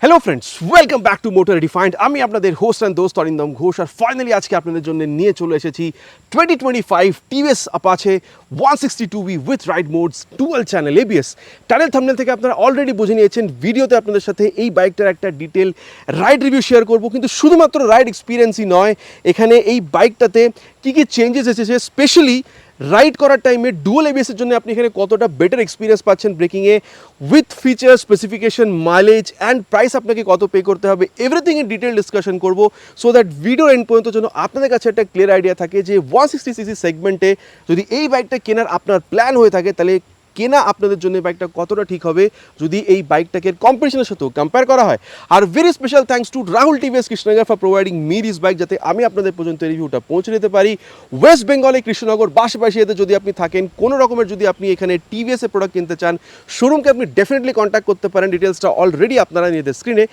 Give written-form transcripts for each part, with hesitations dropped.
Hello friends, welcome back to motor refined. আমি আপনাদের host and দোস্ত অরিন্দম ঘোষ। আর ফাইনালি আজকে আপনাদের জন্য নিয়ে চলে এসেছি 2025 TVS Apache 162V with ride modes dual channel ABS. Tunnel thumbnail থেকে আপনারা অলরেডি বুঝে নিয়েছেন, ভিডিওতে আপনাদের সাথে এই বাইকটার একটা ডিটেল রাইড রিভিউ শেয়ার করব। কিন্তু শুধুমাত্র রাইড এক্সপিরিয়েন্সই নয়, এখানে এই বাইকটাতে কী কী চেঞ্জেস এসেছে, স্পেশালি রাইড করার টাইমে ডুয়াল এবিএসের জন্য আপনি এখানে কতটা বেটার এক্সপিরিয়েন্স পাচ্ছেন ব্রেকিংয়ে, with feature, specification, mileage and price আপনাকে কত পে করতে হবে, এভরিথিং এর ডিটেল ডিসকাশন করব, সো দ্যাট ভিডিওর এন্ড পর্যন্ত যেন আপনাদের কাছে একটা ক্লিয়ার আইডিয়া থাকে যে 160cc সেগমেন্টে যদি এই বাইকটা কেনার আপনার প্ল্যান হয়ে থাকে, তাহলে কেনা আপনাদের জন্য বাইকটা কতটা ঠিক হবে যদি এই বাইকটাকে কম্পিটিশনের সাথেও কম্পেয়ার করা হয়। Are very special thanks to Rahul TVS Krishnanagar for providing me this bike, যাতে আমি আপনাদের পর্যন্ত রিভিউটা পৌঁছে দিতে পারি। ওয়েস্ট বেঙ্গলে কৃষ্ণনগর পাশাপাশি এতে যদি আপনি থাকেন, কোনো রকমের যদি আপনি এখানে টিভিএস এর প্রোডাক্ট কিনতে চান, শোরুমকে আপনি ডেফিনেটলি কন্ট্যাক্ট করতে পারেন। ডিটেলসটা অলরেডি আপনারা নিজেদের স্ক্রিনে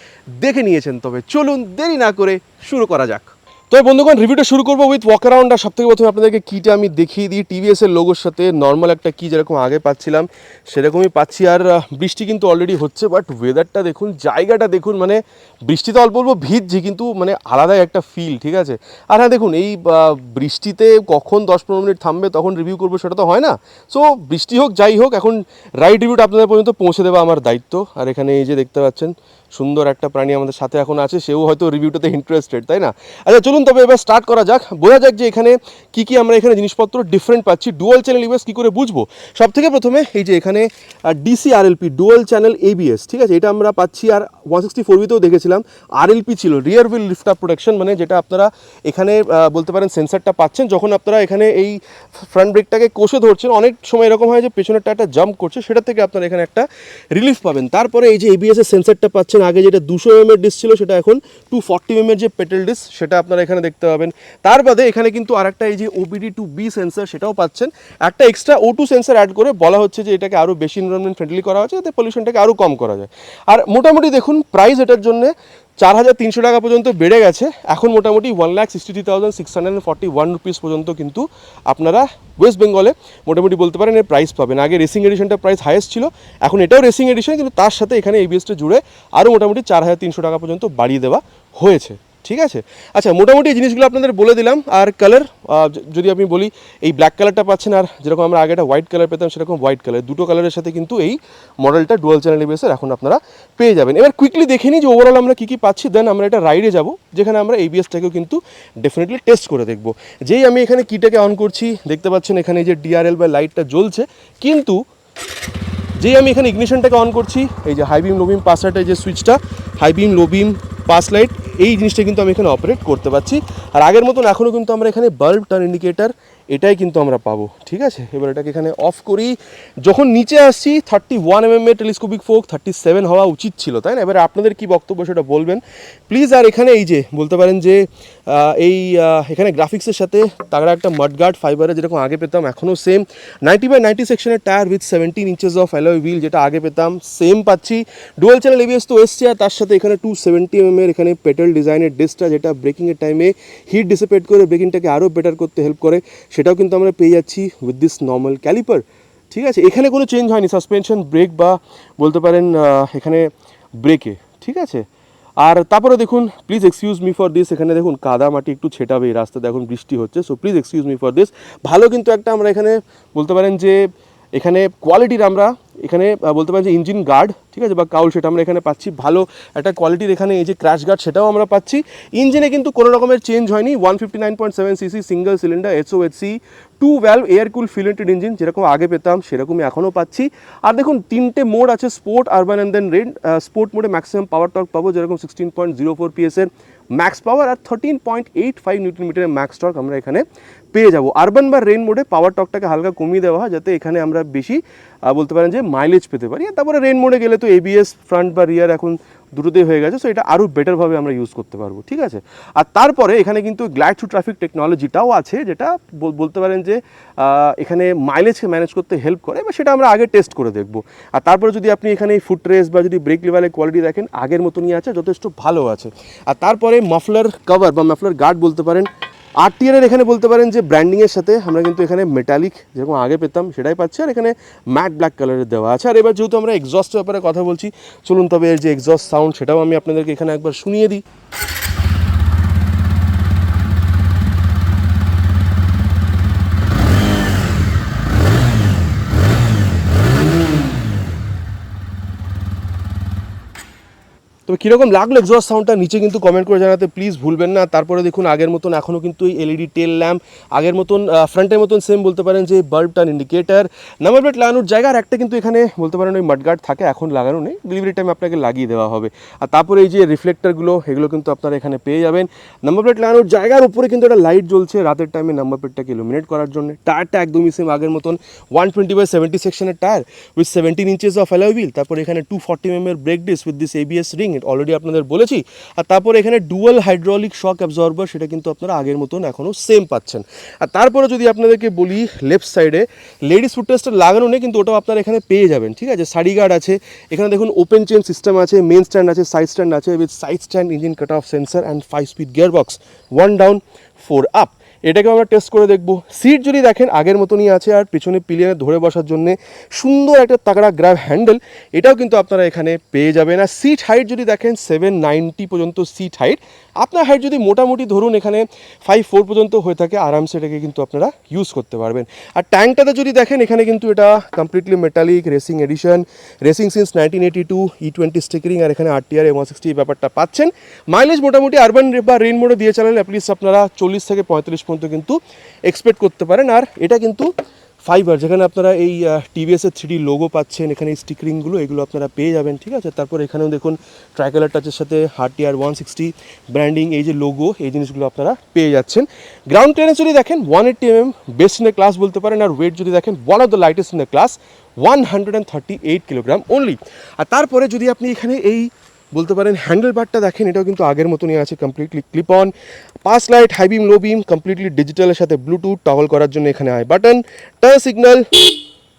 দেখে নিয়েছেন। তবে চলুন দেরি না করে শুরু করা যাক। তো বন্ধুগণ, রিভিউটা শুরু করবো উইথ ওয়াক অ্যারাউন্ড। আর সবথেকে প্রথমে আপনাদেরকে কিটা আমি দেখিয়ে দিই। টিভিএস এর লোগোর সাথে নর্মাল একটা কি যেরকম আগে পাচ্ছিলাম সেরকমই পাচ্ছি। আর বৃষ্টি কিন্তু অলরেডি হচ্ছে, বাট ওয়েদারটা দেখুন, জায়গাটা দেখুন, মানে বৃষ্টিতে অল্প অল্প ভিজছি কিন্তু মানে আলাদাই একটা ফিল, ঠিক আছে। আর হ্যাঁ দেখুন, এই বৃষ্টিতে কখন 10-15 মিনিট থামবে তখন রিভিউ করবো সেটা তো হয় না। সো বৃষ্টি হোক যাই হোক, এখন রাইড রিভিউটা আপনাদের পর্যন্ত পৌঁছে দেওয়া আমার দায়িত্ব। আর এখানে এই যে দেখতে পাচ্ছেন সুন্দর একটা প্রাণী আমাদের সাথে এখন আছে, সেও হয়তো রিভিউটাতে ইন্টারেস্টেড, তাই না? আচ্ছা চলুন তবে এবার স্টার্ট করা যাক, বোঝা যাক যে এখানে কী কী আমরা এখানে জিনিসপত্র ডিফারেন্ট পাচ্ছি। ডুয়াল চ্যানেল এবিএস কী করে বুঝবো? সব থেকে প্রথমে এই যে এখানে ডিসিআরএলপি ডুয়াল চ্যানেল এবিএস, ঠিক আছে, এটা আমরা পাচ্ছি। আর 164ভিতেও দেখেছিলাম আরএলপি ছিল, রিয়ার হুইল লিফট আপ প্রোটেকশন, মানে যেটা আপনারা এখানে বলতে পারেন সেন্সারটা পাচ্ছেন যখন আপনারা এখানে এই ফ্রন্ট ব্রেকটাকে কষে ধরছেন। অনেক সময় এরকম হয় যে পেছনের টায়ারটা জাম্প করছে, সেটা থেকে আপনারা এখানে একটা রিলিফ পাবেন। তারপরে এই যে এবিএস এর সেন্সারটা পাচ্ছেন, আগে যেটা 200mm এর ডিস্ক ছিল সেটা এখন 240mm এর যে পেটেল ডিস্ক সেটা আপনারা এখানে দেখতে পাবেন। তার বাদে এখানে কিন্তু আরেকটা এই যে OBD2B সেন্সার সেটাও পাচ্ছেন। একটা এক্সট্রা O2 সেন্সার অ্যাড করে বলা হচ্ছে যে এটাকে আরও বেশি এনভায়রনমেন্ট ফ্রেন্ডলি করা হচ্ছে, যাতে পলিউশনটাকে আরও কম করা যায়। আর মোটামুটি দেখুন প্রাইস এটার জন্য 4,300 টাকা পর্যন্ত বেড়ে গেছে। এখন মোটামুটি 1,63,641 রুপিস পর্যন্ত কিন্তু আপনারা ওয়েস্ট বেঙ্গলে মোটামুটি বলতে পারেন এর প্রাইস পাবেন। আগে রেসিং এডিশনটা প্রাইস হাইয়েস্ট ছিল, এখন এটাও রেসিং এডিশন, কিন্তু তার সাথে এখানে এবিএসটা জুড়ে আরও মোটামুটি 4,300 টাকা পর্যন্ত বাড়িয়ে দেওয়া হয়েছে, ঠিক আছে। আচ্ছা, মোটামুটি এই জিনিসগুলো আপনাদের বলে দিলাম। আর কালার যদি আমি বলি, এই ব্ল্যাক কালারটা পাচ্ছেন, আর যেরকম আমরা আগে একটা হোয়াইট কালার পেতাম সেরকম হোয়াইট কালার, দুটো কালারের সাথে কিন্তু এই মডেলটা ডুয়াল চ্যানেল এবিএসের এখন আপনারা পেয়ে যাবেন। এবার কুইকলি দেখে নিই যে ওভারঅল আমরা কী কী পাচ্ছি, দেন আমরা এটা রাইডে যাব, যেখানে আমরা এবিএসটাকেও কিন্তু ডেফিনেটলি টেস্ট করে দেখব। যেই আমি এখানে কিটাকে অন করছি, দেখতে পাচ্ছেন এখানে যে ডিআরএল বা লাইটটা জ্বলছে, কিন্তু যেই আমি এখানে ইগনিশনটাকে অন করছি, এই যে হাই বিম লো বিম পাস লাইটের যে সুইচটা, হাই বিম লো বিম পাস লাইট, এই জিনিসটা কিন্তু আমি এখানে অপারেট করতে পারছি। আর আগের মতন এখনও কিন্তু আমরা এখানে বাল্ব টার্ন ইন্ডিকেটার এটাই কিন্তু আমরা পাবো, ঠিক আছে। এবার এটাকে এখানে অফ করি। যখন নিচে আসছি 31mm এর টেলিস্কোপিক ফোক 37 হওয়া উচিত ছিল, তাই না? এবার আপনাদের কি বক্তব্য সেটা বলবেন প্লিজ। আর এখানে এই যে বলতে পারেন যে এখানে গ্রাফিক্সের সাথে তাগড়া একটা মাডগার্ড ফাইবারে যেরকম আগে পেতাম এখনও সেম। 90/90 সেকশনের tyre with 17 inches of alloy wheel, যেটা আগে পেতাম সেম পাচ্ছি। ডুয়াল চ্যানেল এবিএস তো এসছে, আর তার সাথে এখানে 270mm এর এখানে পেটেল ডিজাইনের ডিস্কটা, যেটা ব্রেকিংয়ের টাইমে হিট ডিসিপেট করে ব্রেকিংটাকে আরও বেটার করতে হেল্প করে, সেটাও কিন্তু আমরা পেয়ে যাচ্ছি উইথ দিস নর্মাল ক্যালিপার, ঠিক আছে। এখানে কোনো চেঞ্জ হয়নি সাসপেনশন, ব্রেক বা বলতে পারেন এখানে ব্রেকে, ঠিক আছে। আর তারপরে দেখুন, please excuse me for this, এখানে দেখুন কাদা মাটি একটু ছেটাবে এই রাস্তাতে, এখন বৃষ্টি হচ্ছে, so please excuse me for this. ভালো কিন্তু একটা আমরা এখানে বলতে পারেন যে এখানে কোয়ালিটির আমরা এখানে বলতে পারেন যে ইঞ্জিন গার্ড, ঠিক আছে, বা কাউল, সেটা আমরা এখানে পাচ্ছি। ভালো একটা কোয়ালিটির এখানে এই যে ক্র্যাশ গার্ড সেটাও আমরা পাচ্ছি। ইঞ্জিনে কিন্তু কোনো রকমের চেঞ্জ হয়নি, 159.7cc single cylinder SOHC 2 valve air cool ফিলেন্টেড ইঞ্জিন, যেরকম আগে পেতাম সেরকমই এখনও পাচ্ছি। আর দেখুন তিনটে মোড আছে, sport, urban and then rain. Sport মোডে ম্যাক্সিমাম পাওয়ার টর্ক পাবো, যেরকম 16.04 PS এর ম্যাক্স পাওয়ার, আর 13.85 নিউটন মিটারের ম্যাক্স টর্ক আমরা এখানে পেয়ে যাবো। আরবান বা রেন মোডে পাওয়ার টর্কটাকে হালকা কমিয়ে দেওয়া হয়, যাতে এখানে আমরা বেশি বলতে পারেন যে মাইলেজ পেতে পারি। তারপরে রেন মোডে গেলে তো এবিএস ফ্রন্ট বা রিয়ার এখন দুটোতেই হয়ে গেছে, সো এটা আরও বেটারভাবে আমরা ইউজ করতে পারবো, ঠিক আছে। আর তারপরে এখানে কিন্তু গ্লাইড থ্রু ট্রাফিক টেকনোলজিটাও আছে, যেটা বলতে পারেন যে এখানে মাইলেজকে ম্যানেজ করতে হেল্প করে, বা সেটা আমরা আগে টেস্ট করে দেখবো। আর তারপরে যদি আপনি এখানে ফুট রেস বা যদি ব্রেক লেভেলের কোয়ালিটি দেখেন, আগের মতনই আছে, যথেষ্ট ভালো আছে। আর তারপরে মাফলার কভার বা মাফলার গার্ড বলতে পারেন, RTR এর এখানে বলতে পারেন যে ব্র্যান্ডিংয়ের সাথে আমরা কিন্তু এখানে মেটালিক যেরকম আগে পেতাম সেটাই পাচ্ছি, আর এখানে ম্যাট ব্ল্যাক কালারের দেওয়া আছে। আর এবার যেহেতু আমরা এক্সস্টের ব্যাপারে কথা বলছি, চলুন তবে এর যে এক্সস্ট সাউন্ড সেটাও আমি আপনাদেরকে এখানে একবার শুনিয়ে দিই। তবে কীরকম লাগলো এক্সস্ট সাউন্ডটা নিচে কিন্তু কমেন্ট করে জানাতে প্লিজ ভুলবেন না। তারপরে দেখুন আগের মতন এখনও কিন্তু এই LED টেল ল্যাম্প, আগের মতন ফ্রন্টের মতন সেম বলতে পারেন যে bulb turn indicator, number plate লাগানোর জায়গা, আর একটা কিন্তু এখানে বলতে পারেন ওই মাডগার্ড থাকে, এখন লাগানো নেই, ডেলিভারি টাইম আপনাকে লাগিয়ে দেওয়া হবে। আর তারপরে এই যে রিফ্লেক্টারগুলো এগুলো কিন্তু আপনারা এখানে পেয়ে যাবেন। নাম্বার প্লেট লাগানোর জায়গার উপরে কিন্তু একটা লাইট জ্বলছে রাতের টাইমে নাম্বার প্লেটটাকে ইলুমিনেট করার জন্য। টায়ারটা একদমই সেম আগের মতন 120/70 সেকশনের tyre with 17 inches of alloy wheel. তারপরে এখানে 240 mm brake disc with this ABS ring, already আপনাদের বলেছি। আর তারপরে এখানে ডুয়াল হাইড্রোলিক শক অ্যাবজর্বার, সেটা কিন্তু আপনারা আগের মতন এখনও সেম পাচ্ছেন। আর তারপরে যদি আপনাদেরকে বলি লেফট সাইডে লেডিস ফুটরেস্টটা লাগানো নেই, কিন্তু ওটাও আপনারা এখানে পেয়ে যাবেন, ঠিক আছে। সাইড গার্ড আছে, এখানে দেখুন ওপেন চেন সিস্টেম আছে, মেন স্ট্যান্ড আছে, সাইড স্ট্যান্ড আছে with side stand, engine cut off sensor and 5-speed gear box, 1 down 4 up. এটাকে আমরা টেস্ট করে দেখব। সিট যদি দেখেন আগের মতনই আছে, আর পিছনে পিলিয়নে ধরে বসার জন্য সুন্দর একটা তাগড়া গ্র্যাব হ্যান্ডেল, এটাও কিন্তু আপনারা এখানে পেয়ে যাবেন। আর সিট হাইট যদি দেখেন 790 পর্যন্ত সিট হাইট। আপনার হাইট যদি মোটামুটি ধরুন এখানে 5'4" পর্যন্ত হয়ে থাকে, আরামসে এটাকে কিন্তু আপনারা ইউজ করতে পারবেন। আর ট্যাঙ্কটাতে যদি দেখেন এখানে কিন্তু এটা completely metallic racing edition, racing since 1982, E20 stickering, আর এখানে RTR 160 ব্যাপারটা পাচ্ছেন। মাইলেজ মোটামুটি আরবান বা রেন মোডে দিয়ে চালালে অ্যাটলিস্ট আপনারা 40 থেকে 45 পর্যন্ত কিন্তু এক্সপেক্ট করতে পারেন। আর এটা কিন্তু ফাইবার, যেখানে আপনারা এই TVS-এর 3D লোগো পাচ্ছেন, এখানে এই স্টিকারিংগুলো এগুলো আপনারা পেয়ে যাবেন, ঠিক আছে। তারপর এখানেও দেখুন ট্রাইকালার টাচের সাথে RTR 160 ব্র্যান্ডিং, এই যে লোগো, এই জিনিসগুলো আপনারা পেয়ে যাচ্ছেন। গ্রাউন্ড ক্লিয়ারেন্স যদি দেখেন 180 mm, best in a class বলতে পারেন। আর ওয়েট যদি দেখেন one of the lightest in a class, 138 kilogram only. আর তারপরে যদি আপনি এখানে এই বলতে পারেন হ্যান্ডেল বারটা দেখেন, এটাও কিন্তু আগের মতনই আছে, completely clip on, pass light, high beam, low beam, completely ডিজিটালের সাথে ব্লুটুথ, টগল করার জন্য এখানে আই বাটন, টাচ সিগন্যাল,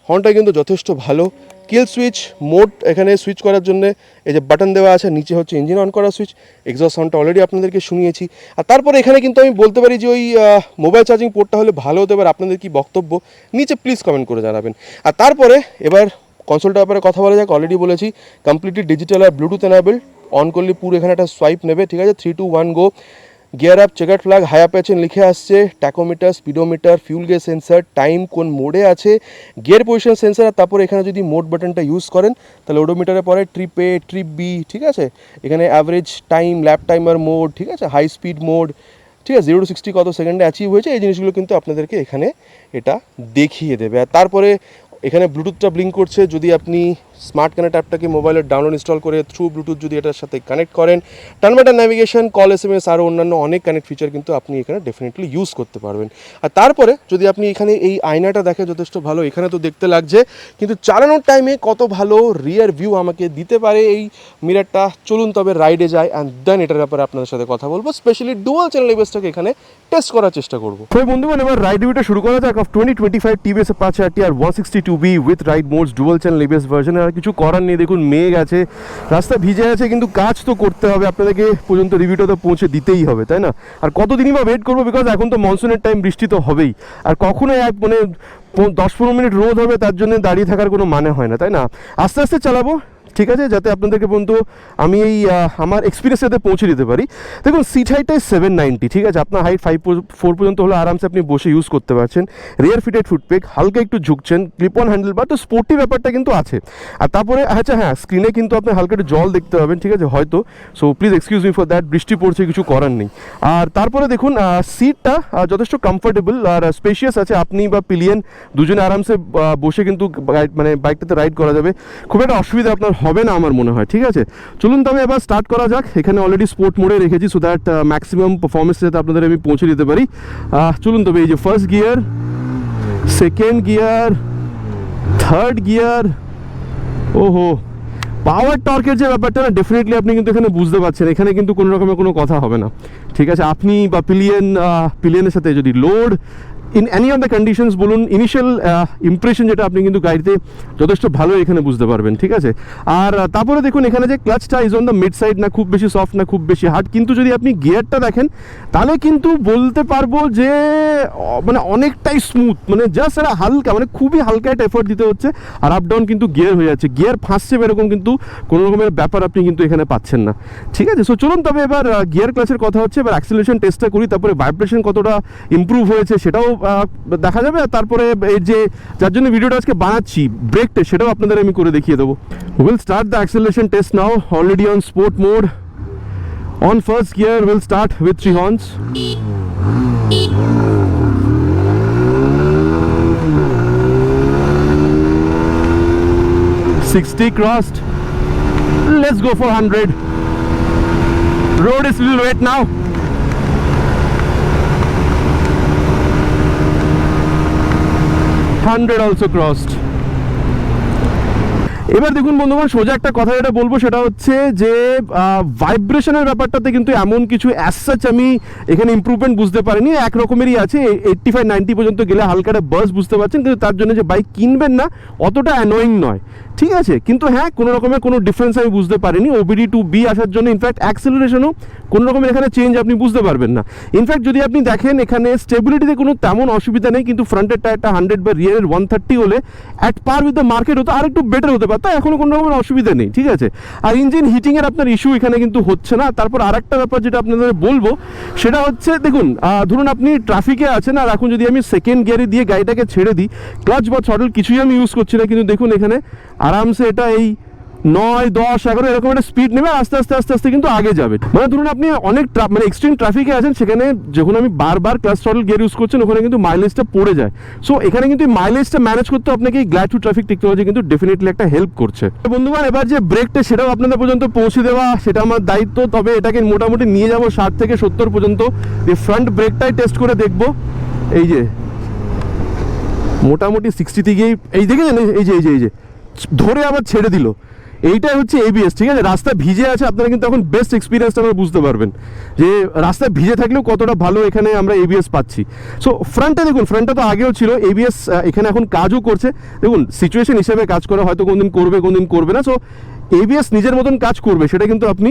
হর্নটা কিন্তু যথেষ্ট ভালো, কিল সুইচ, মোড এখানে সুইচ করার জন্য এই যে বাটন দেওয়া আছে, নিচে হচ্ছে ইঞ্জিন অন করার সুইচ, এক্সস্ট সাউন্ডটা অলরেডি আপনাদেরকে শুনিয়েছি। আর তারপরে এখানে কিন্তু আমি বলতে পারি যে ওই মোবাইল চার্জিং পোর্টটা হলে ভালো হতে পারে। আপনাদের কি বক্তব্য নিচে প্লিজ কমেন্ট করে জানাবেন। আর তারপরে এবার কনসোলটার ব্যাপারে কথা বলা যাক। অলরেডি বলেছি কমপ্লিটলি ডিজিটাল আর ব্লুটুথ এনাবেল, অন করলে পুরো এখানে একটা সোয়াইপ নেবে, ঠিক আছে। 3, 2, 1 go, gear up, checker flag, high up আছে লিখে আসছে, tachometer, speedometer, fuel gauge sensor, time কোন মোডে আছে, গিয়ার পজিশন সেন্সার। আর তারপরে এখানে যদি মোড বাটনটা ইউজ করেন তাহলে ওডোমিটারে পরে ট্রিপ A, ট্রিপ B, ঠিক আছে। এখানে অ্যাভারেজ টাইম, ল্যাপ টাইমার মোড, ঠিক আছে, হাই স্পিড মোড, ঠিক আছে, 0 to 60 কত সেকেন্ডে অ্যাচিভ হয়েছে, এই জিনিসগুলো কিন্তু আপনাদেরকে এখানে এটা দেখিয়ে দেবে। আর তারপরে এখানে ব্লুটুথটা ব্লিঙ্ক করছে, যদি আপনি স্মার্ট কানেক্ট অ্যাপটাকে মোবাইলের ডাউনলোড ইনস্টল করে থ্রু ব্লুটুথ যদি এটার সাথে কানেক্ট করেন, turn by turn navigation, call, SMS, আরও অন্যান্য অনেক কানেক্ট ফিচার কিন্তু আপনি এখানে ডেফিনেটলি ইউজ করতে পারবেন। আর তারপরে যদি আপনি এখানে এই আয়নাটা দেখে যথেষ্ট ভালো, এখানে তো দেখতে লাগছে, কিন্তু চালানোর টাইমে কত ভালো রিয়ার ভিউ আমাকে দিতে পারে এই মিরারটা, চলুন তবে রাইডে যায় অ্যান্ড দেন এটার ব্যাপারে আপনাদের সাথে কথা বলবো, স্পেশালি ডুয়াল চ্যানেল এবিএসটাকে এখানে টেস্ট করার চেষ্টা করবো। তো বন্ধুগণ, এবার রাইড রিভিউটা শুরু করা যাক of 2025 TVS Apache RTR 162B with ride modes dual channel ABS version. আর কিছু করার নেই, দেখুন মেঘ আছে, রাস্তা ভিজে আছে, কিন্তু কাজ তো করতে হবে, আপনাদেরকে পর্যন্ত রিভিউটা তো পৌঁছে দিতেই হবে, তাই না? আর কতদিনই বা ওয়েট করবো, বিকজ এখন তো মনসুনের টাইম, বৃষ্টি তো হবেই। আর কখনো এক মানে 10-15 মিনিট রোদ হবে তার জন্য দাঁড়িয়ে থাকার কোনো মানে হয় না, তাই না? আস্তে আস্তে চালাবো, ঠিক আছে, যাতে আপনাদেরকে পর্যন্ত আমি এই আমার এক্সপিরিয়েন্স যাতে পৌঁছে দিতে পারি। দেখুন সিট হাইটটাই 790, ঠিক আছে, আপনার হাইট 5'4" পর্যন্ত হলে আরামসে আপনি বসে ইউজ করতে পারছেন। রিয়ার ফিটেড ফুটপেক, হালকা একটু ঝুঁকছেন, ক্লিপ অন হ্যান্ডেল বার, তো স্পোর্টি ব্যাপারটা কিন্তু আছে। আর তারপরে আচ্ছা হ্যাঁ, স্ক্রিনে কিন্তু আপনি হালকা একটু জল দেখতে পাবেন, ঠিক আছে, হয়তো, so please excuse me for that, বৃষ্টি পড়ছে, কিছু করার নেই। আর তারপরে দেখুন সিটটা যথেষ্ট কমফোর্টেবল আর স্পেশিয়াস আছে, আপনি বা পিলিয়ন দুজনে আরামসে বসে কিন্তু মানে বাইকটাতে রাইড করা যাবে, খুব একটা অসুবিধা আপনার হবে না আমার মনে হয়, ঠিক আছে। চলুন তবে এবার স্টার্ট করা যাক। এখানে অলরেডি স্পোর্ট মোডে রেখেছি, সো দ্যাট ম্যাক্সিমাম পারফরমেন্স যাতে আপনাদের আমি পৌঁছে দিতে পারি। চলুন তবে এই যে first gear, second gear, third gear, ওহো, পাওয়ার টর্কের যে ব্যাপারটা না, ডেফিনেটলি আপনি কিন্তু এখানে বুঝতে পারছেন, এখানে কিন্তু কোনো রকমের কোনো কথা হবে না, ঠিক আছে। আপনি বা পিলিয়নের সাথে যদি load in any of the conditions বলুন, ইনিশিয়াল ইমপ্রেশন যেটা আপনি কিন্তু গাড়িতে যথেষ্ট ভালো এখানে বুঝতে পারবেন, ঠিক আছে। আর তারপরে দেখুন এখানে যে ক্লাচটা is on the mid side, না খুব বেশি সফট না খুব বেশি হার্ড, কিন্তু যদি আপনি গিয়ারটা দেখেন তাহলে কিন্তু বলতে পারবো যে মানে অনেকটাই স্মুথ, মানে জাস্ট একটা হালকা, মানে খুবই হালকা একটা এফোর্ট দিতে হচ্ছে আর আপ ডাউন কিন্তু গিয়ার হয়ে যাচ্ছে, গিয়ার ফাঁসছে এরকম কিন্তু কোনো রকমের ব্যাপার আপনি কিন্তু এখানে পাচ্ছেন না, ঠিক আছে। সো চলুন তবে এবার গিয়ার ক্লাচের কথা হচ্ছে, এবার অ্যাক্সিলারেশন টেস্টটা করি, তারপরে ভাইব্রেশন কতটা ইমপ্রুভ হয়েছে সেটাও দেখা যাবে, আর তারপরে এই যে যার জন্য ভিডিওটা আজকে বানাচ্ছি ব্রেক টেস্ট, সেটাও আপনাদের আমি করে দেখিয়ে দেবো। Will start the acceleration test now, already on sport mode. On first gear, we'll start with 3 horns. $60 crossed. Let's go for 100. Road is little wet now. 100 also crossed. এবার দেখুন বন্ধুগণ, সোজা একটা কথা যেটা বলবো সেটা হচ্ছে যে ভাইব্রেশনের ব্যাপারটাতে কিন্তু এমন কিছু অ্যাজ সাচ আমি এখানে ইমপ্রুভমেন্ট বুঝতে পারিনি, এক রকমেরই আছে। 85-90 পর্যন্ত গেলে হালকা একটা বাস বুঝতে পারছেন, কিন্তু তার জন্য যে বাইক কিনবেন না অতটা অ্যানোয়িং নয়, ঠিক আছে। কিন্তু হ্যাঁ, কোনো রকমের কোনো ডিফারেন্স আমি বুঝতে পারিনি OBD টু বি আসার জন্য। ইনফ্যাক্ট অ্যাক্সেলারেশনও কোনো রকমের এখানে চেঞ্জ আপনি বুঝতে পারবেন না। ইনফ্যাক্ট যদি আপনি দেখেন এখানে স্টেবিলিটিতে কোনো তেমন অসুবিধা নেই, কিন্তু ফ্রন্টের টায়ারটা 100 বা রিয়ারের 130 হলে at per with the market হতো, আর একটু বেটার হতে পারতো, এখনও কোনো রকমের অসুবিধা নেই, ঠিক আছে। আর ইঞ্জিন হিটিংয়ের আপনার ইস্যু এখানে কিন্তু হচ্ছে না। তারপর আর একটা ব্যাপার যেটা আপনাদের বলবো সেটা হচ্ছে, দেখুন ধরুন আপনি ট্রাফিকে আছেন, আর এখন যদি আমি সেকেন্ড গিয়ারে দিয়ে গাড়িটাকে ছেড়ে দিই, ক্লাচ বা থ্রটল কিছুই আমি ইউজ করছি না, কিন্তু দেখুন এখানে আরামসে এটা এই 9, 10, 11 এরকম একটা স্পিড নেবে, আস্তে আস্তে আস্তে আস্তে কিন্তু আগে যাবে। মানে ধরুন আপনি অনেক মানে এক্সট্রিম ট্রাফিকে আছেন, সেখানে যখন আমি বারবার ক্লাচ থ্রটল গিয়ার ইউজ করছেন, ওখানে কিন্তু মাইলেজটা পড়ে যায়। সো এখানে কিন্তু মাইলেজটা ম্যানেজ করতে আপনাকে এই গ্লাইড টু ট্রাফিক টেকনোলজি কিন্তু ডেফিনেটলি একটা হেল্প করছে। বন্ধুগণ, এবার যে ব্রেকটা সেটাও আপনাদের পর্যন্ত পৌঁছে দেওয়া, সেটা আমার দায়িত্ব। তবে এটাকে মোটামুটি নিয়ে যাবো 60 থেকে 70 পর্যন্ত। এই ফ্রন্ট ব্রেকটাই টেস্ট করে দেখবো। এই যে মোটামুটি 60 থেকেই এই দেখেছেন, এই যে এই যে এই যে ধরে আবার ছেড়ে দিল, এইটাই হচ্ছে ABS, ঠিক আছে। রাস্তা ভিজে আছে, আপনারা কিন্তু এখন বেস্ট এক্সপিরিয়েন্সটা আমরা বুঝতে পারবেন যে রাস্তায় ভিজে থাকলেও কতটা ভালো এখানে আমরা ABS পাচ্ছি। সো ফ্রন্টে দেখুন, ফ্রন্টটা তো আগেও ছিল, ABS এখানে এখন কাজও করছে। দেখুন সিচুয়েশন হিসেবে কাজ করে, হয়তো কোনদিন করবে কোনদিন করবে না। সো ABS নিজের মতন কাজ করবে, সেটা কিন্তু আপনি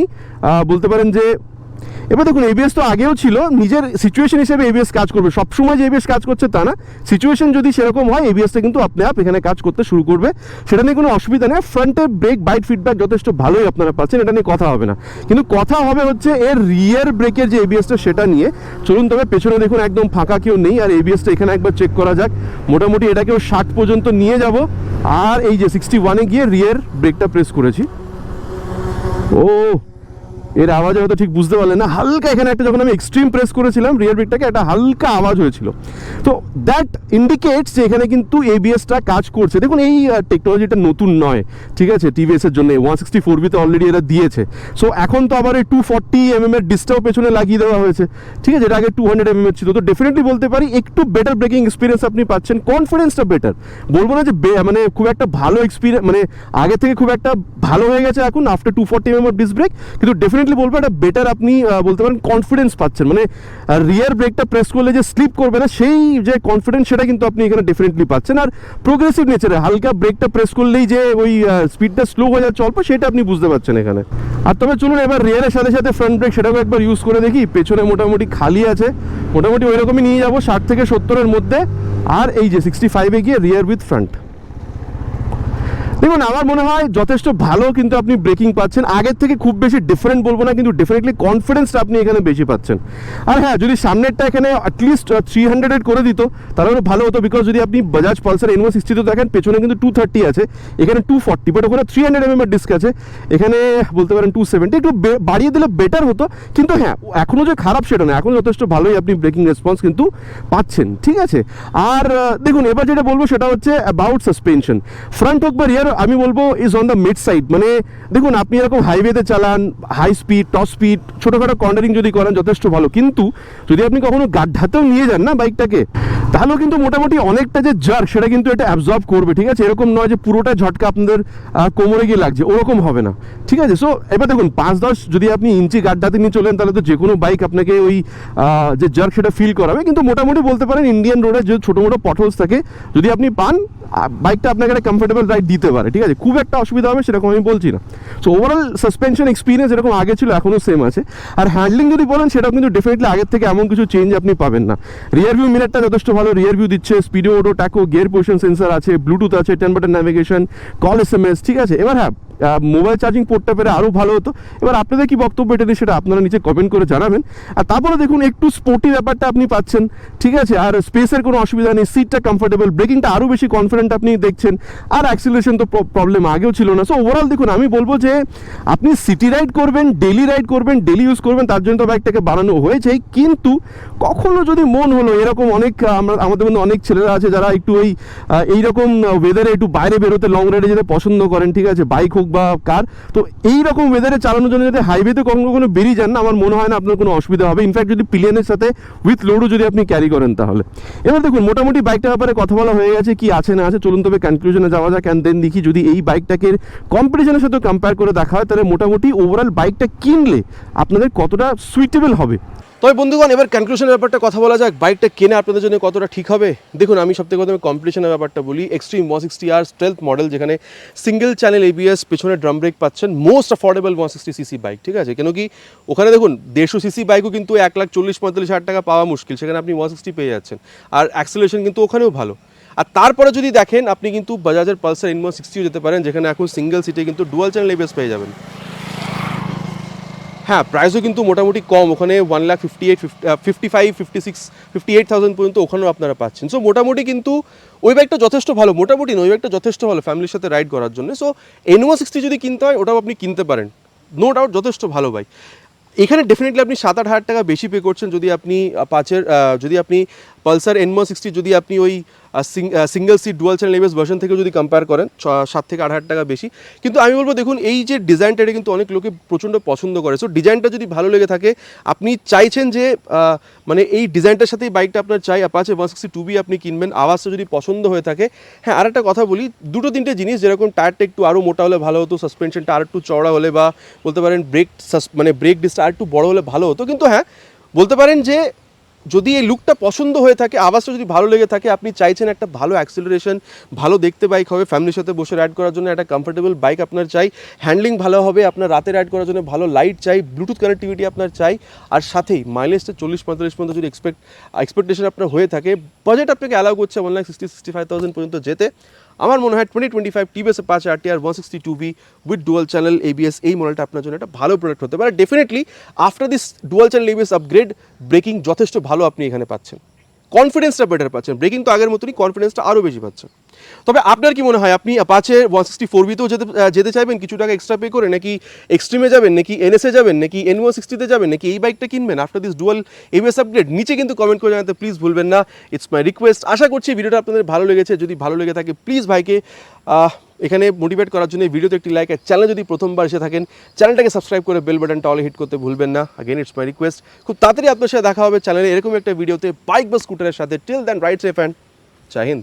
বলতে পারেন যে। এবার দেখুন ABS তো আগেও ছিল, নিজের সিচুয়েশন হিসেবে ABS কাজ করবে। সবসময় যে ABS কাজ করছে তা না, সিচুয়েশন যদি সেরকম হয় ABSটা কিন্তু আপনি এখানে কাজ করতে শুরু করবে, সেটা নিয়ে কোনো অসুবিধা নেই। ফ্রন্টে ব্রেক বাইট ফিডব্যাক যথেষ্ট ভালোই আপনারা পাচ্ছেন, এটা নিয়ে কথা হবে না। কিন্তু কথা হবে হচ্ছে এর রিয়ার ব্রেকের যে ABSটা সেটা নিয়ে। চলুন তবে পেছনে দেখুন একদম ফাঁকা কেউ নেই, আর ABSটা এখানে একবার চেক করা যাক। মোটামুটি এটাকেও 60 পর্যন্ত নিয়ে যাব, আর এই যে 61-এ গিয়ে রিয়ার ব্রেকটা প্রেস করেছি। ও এর আওয়াজ হয়তো ঠিক বুঝতে পারলেন না, হালকা এখানে একটা যখন আমি এক্সট্রিম প্রেস করেছিলাম রিয়ার ব্রেকটাকে, একটা হালকা আওয়াজ হয়েছিল। তো দ্যাট ইন্ডিকেটস যে এখানে কিন্তু ABSটা কাজ করছে। দেখুন এই টেকনোলজিটা নতুন নয়, ঠিক আছে, TVS-এর জন্য 164B-তে অলরেডি এরা দিয়েছে। সো এখন তো আবার এই 240 mm এর ডিসটাও পেছনে লাগিয়ে দেওয়া হয়েছে, ঠিক আছে, যেটা আগে 200 mm ছিল। তো ডেফিনেটলি বলতে পারি একটু বেটার ব্রেকিং এক্সপিরিয়েন্স আপনি পাচ্ছেন, কনফিডেন্সটা বেটার। বলবো না যে মানে খুব একটা ভালো এক্সপিরিয়েন্স, মানে আগে থেকে খুব একটা ভালো হয়ে গেছে এখন আফটার 240 mm ডিস ব্রেক, কিন্তু ডেফিনেটলি বলবো এটা বেটার, আপনি বলতে পারেন কনফিডেন্স পাচ্ছেন। মানে রিয়ার ব্রেকটা প্রেস করলে যে স্লিপ করবে না সেই যে কনফিডেন্স, সেটা কিন্তু আপনি এখানে ডেফিনেটলি পাচ্ছেন। আর প্রোগ্রেসিভ নেচারে হালকা ব্রেকটা প্রেস করলেই যে ওই স্পিডটা স্লো হয়ে যাচ্ছে অল্প, সেটা আপনি বুঝতে পারছেন এখানে। আর তবে চলুন এবার রিয়ারের সাথে সাথে ফ্রন্ট ব্রেক সেটাকে একবার ইউজ করে দেখি। পেছনে মোটামুটি খালি আছে, মোটামুটি ওই রকমই নিয়ে যাবো 60 থেকে 70-এর মধ্যে। আর এই যে 65-এ গিয়ে রিয়ার উইথ ফ্রন্ট। দেখুন আমার মনে হয় যথেষ্ট ভালো কিন্তু আপনি ব্রেকিং পাচ্ছেন, আগের থেকে খুব বেশি ডিফারেন্ট বলবো না, কিন্তু ডেফিনেটলি কনফিডেন্সটা আপনি এখানে বেশি পাচ্ছেন। আর হ্যাঁ, যদি সামনেরটা এখানে অ্যাটলিস্ট 300 করে দিত তাহলে ভালো হতো, বিকজ যদি আপনি বাজাজ পালসার N160 তো দেখেন পেছনে কিন্তু 230 আছে, এখানে 240, বাট ওখানে 300 mm এর ডিস্ক আছে, এখানে বলতে পারেন 270। একটু বাড়িয়ে দিলে বেটার হতো, কিন্তু হ্যাঁ এখনও যে খারাপ সেটা না, এখন যথেষ্ট ভালোই আপনি ব্রেকিং রেসপন্স কিন্তু পাচ্ছেন, ঠিক আছে। আর দেখুন এবার যেটা বলবো সেটা হচ্ছে অ্যাবাউট সাসপেনশন। ফ্রন্ট হোক বা রিয়ার আমি বলবো is on the mid side. মানে দেখুন আপনি এরকম হাইওয়েতে চালান, হাই স্পিড, টপ স্পিড, ছোটোখাটো কর্নারিং যদি করেন যথেষ্ট ভালো, কিন্তু যদি আপনি কখনো গাড্ডাতেও নিয়ে যান না বাইকটাকে, তাহলেও কিন্তু মোটামুটি অনেকটা যে জার্ক সেটা কিন্তু এটা অ্যাবজর্ব করবে, ঠিক আছে? এরকম নয় যে পুরোটা ঝটকা আপনাদের কোমরে গিয়ে লাগছে, ওরকম হবে না, ঠিক আছে? সো এবার দেখুন 5-10 যদি আপনি ইঞ্চি গাড্ডাতে নিয়ে চলেন তাহলে তো যে কোনো বাইক আপনাকে ওই যে জার্ক সেটা ফিল করাবে, কিন্তু মোটামুটি বলতে পারেন ইন্ডিয়ান রোডে যে ছোটো মোটো পটলস থাকে যদি আপনি পান, বাইকটা আপনাকে একটা কমফোর্টেবল রাইড দিতে পারে, ঠিক আছে? খুব একটা অসুবিধা হবে সেরকম আমি বলছি না। সো ওভারঅল সাসপেনশন এক্সপিরিয়েন্স এরকম আগে ছিল, এখনও সেম আছে। আর হ্যান্ডলিং যদি বলেন সেটাও কিন্তু ডেফিনেটলি আগের থেকে এমন কিছু চেঞ্জ আপনি পাবেন না। রিয়ার ভিউ মিরারটা যথেষ্ট ভালো রিয়ার ভিউ দিচ্ছে, speedo auto tacho, gear position sensor আছে, ব্লুটুথ আছে, 10 বাটন ন্যাভিগেশন, কল SMS, ঠিক আছে? এবার হ্যাঁ, মোবাইল চার্জিং পোর্টটা পেরে আরও ভালো হতো। এবার আপনাদের কি বক্তব্য এটা নিয়ে সেটা আপনারা নিচে কমেন্ট করে জানাবেন। আর তারপরে দেখুন একটু স্পোর্টি ব্যাপারটা আপনি পাচ্ছেন, ঠিক আছে? আর স্পেসের কোনো অসুবিধা নেই, সিটটা কমফোর্টেবল, ব্রেকিংটা আরও বেশি কনফিডেন্ট আপনি দেখছেন, আর অ্যাক্সিলারেশন তো প্রবলেম আগেও ছিল না। সো ওভারঅল দেখুন আমি বলবো যে আপনি সিটি রাইড করবেন, ডেলি রাইড করবেন, ডেলি ইউজ করবেন, তার জন্য তো বাইকটাকে বানানো হয়েছে। কিন্তু কখনো যদি মন হলো, এরকম অনেক আমাদের মধ্যে অনেক ছেলেরা আছে যারা একটু ওই এইরকম ওয়েদারে একটু বাইরে বেরোতে, লং রাইডে যেতে পছন্দ করেন, ঠিক আছে? বাইক হোক বা কার, তো এই রকম ওয়েদারে চালানোর জন্য যদি হাইওয়েতে কখনো কখনো বেরিয়ে যান না, আমার মনে হয় না আপনার কোনো অসুবিধা হবে। ইনফ্যাক্ট যদি পিলিয়নের সাথে উইথ লোডও যদি আপনি ক্যারি করেন তাহলে। এবার দেখুন মোটামুটি বাইকটার ব্যাপারে কথা বলা হয়ে গেছে, কি আছে না আছে, চলুন তবে কনক্লুশনে যাওয়া যাক। অ্যান্ড দেন দেখি যদি এই বাইকটাকে কম্পিটিশনের সাথে কম্পেয়ার করে দেখা হয় তাহলে মোটামুটি ওভারঅল বাইকটা কিনলে আপনাদের কতটা সুইটেবল হবে। তবে বন্ধুগণ এবার কনক্লুশনের ব্যাপারটা কথা বলা যাক, বাইকটা কেনা আপনাদের জন্য কতটা ঠিক হবে। দেখুন আমি সবথেকে প্রথমে কম্পিটিশনের ব্যাপারটা বলি। এক্সট্রিম 160R স্টেলথ মডেল, যেখানে সিঙ্গেল চ্যানেল ABS, পেছনে ড্রাম ব্রেক পাচ্ছেন, মোস্ট অ্যাফোর্ডেবল 160cc বাইক, ঠিক আছে? কেন কি ওখানে দেখুন 150cc বাইকও কিন্তু 1,40,45,000 টাকা পাওয়া মুশকিল, সেখানে আপনি 160 পেয়ে যাচ্ছেন। আর অ্যাক্সেলারেশন কিন্তু ওখানেও ভালো। আর তারপরে যদি দেখেন আপনি কিন্তু বাজাজের পালসার N160 যেতে পারেন, যেখানে এখন সিঙ্গেল সিটে কিন্তু ডুয়াল চ্যানেল ABS পেয়ে যাবেন। হ্যাঁ, প্রাইসও কিন্তু মোটামুটি কম, ওখানে 1,55,56,58,000 পর্যন্ত ওখানেও আপনারা পাচ্ছেন। সো মোটামুটি কিন্তু ওই বাইকটা যথেষ্ট ভালো, মোটামুটি নয়, ওই বাইকটা যথেষ্ট ভালো ফ্যামিলির সাথে রাইড করার জন্য। সো N160 যদি কিনতে হয় ওটাও আপনি কিনতে পারেন, নো ডাউট যথেষ্ট ভালো বাইক। এখানে ডেফিনেটলি আপনি 7-8 হাজার টাকা বেশি পে করছেন যদি আপনি যদি আপনি পালসার N160 যদি আপনি ওই single seat dual channel ABS version থেকে যদি কম্পেয়ার করেন 7 থেকে 8 হাজার টাকা বেশি। কিন্তু আমি বলবো দেখুন এই যে ডিজাইনটা, এটা কিন্তু অনেক লোকে প্রচণ্ড পছন্দ করে। সো ডিজাইনটা যদি ভালো লেগে থাকে, আপনি চাইছেন যে মানে এই ডিজাইনটার সাথেই বাইকটা আপনার চাই, Apache 160 2B আপনি কিনবেন, আওয়াজটা যদি পছন্দ হয়ে থাকে। হ্যাঁ, আর একটা কথা বলি, দুটো তিনটে জিনিস, যেরকম টায়ারটা একটু আরও মোটা হলে ভালো হতো, সাসপেনশনটা আর একটু চওড়া হলে, বা বলতে পারেন ব্রেক ডিসটা আর একটু বড় হলে ভালো হতো। কিন্তু হ্যাঁ, বলতে পারেন যে যদি এই লুকটা পছন্দ হয়ে থাকে, আওয়াজটা যদি ভালো লেগে থাকে, আপনি চাইছেন একটা ভালো অ্যাক্সিলারেশন, ভালো দেখতে বাইক হবে, ফ্যামিলির সাথে বসে রাইড করার জন্য একটা কমফোর্টেবল বাইক আপনার চাই, হ্যান্ডলিং ভালো হবে, আপনার রাতে রাইড করার জন্য ভালো লাইট চাই, ব্লুটুথ কানেক্টিভিটি আপনার চাই, আর সাথেই মাইলেজটা 40-45 পর্যন্ত যদি এক্সপেকটেশন আপনার হয়ে থাকে, বাজেট আপনাকে অ্যালাউ করছে 1,60,000-65,000 পর্যন্ত যেতে, আমার মনে হয় 2025 TVS Apache RTR 160 2B with dual channel ABS এই মডেলটা আপনার জন্য একটা ভালো প্রোডাক্ট হতে পারে। Definitely after this dual channel ABS upgrade, breaking যথেষ্ট ভালো আপনি এখানে পাচ্ছেন, কনফিডেন্সটা বেটার পাচ্ছেন, ব্রেকিং তো আগের মতনই, কনফিডেন্সটা আরও বেশি পাচ্ছেন। তবে আপনার কি মনে হয়, আপনি Apache 160 4Bতেও যেতে চাইবেন কিছু টাকা এক্সট্রা পে করে, নাকি এক্সট্রিমে যাবেন, নাকি NS-এ যাবেন, নাকি N160-তে যাবেন, নাকি এই বাইকটা কিনবেন after this dual ABS upgrade? নিচে কিন্তু কমেন্ট করে জানাতে প্লিজ ভুলবেন না, ইটস মাই রিকোয়েস্ট। আশা করছি ভিডিওটা আপনাদের ভালো লেগেছে। যদি ভালো লেগে থাকে প্লিজ ভাইকে এখানে মোটিভেট করার জন্য ভিডিওতে একটি লাইক, আর চ্যানেলে যদি প্রথমবার এসে থাকেন চ্যানেলটাকে সাবস্ক্রাইব করে বেল বাটনটা অল হিট করতে ভুলবেন না। Again it's my request. খুব তাড়াতাড়ি আপনার সাথে দেখা হবে চ্যানেলে এরকম একটা ভিডিওতে বাইক বা স্কুটারের সাথে। Till then ride safe and Jai Hind.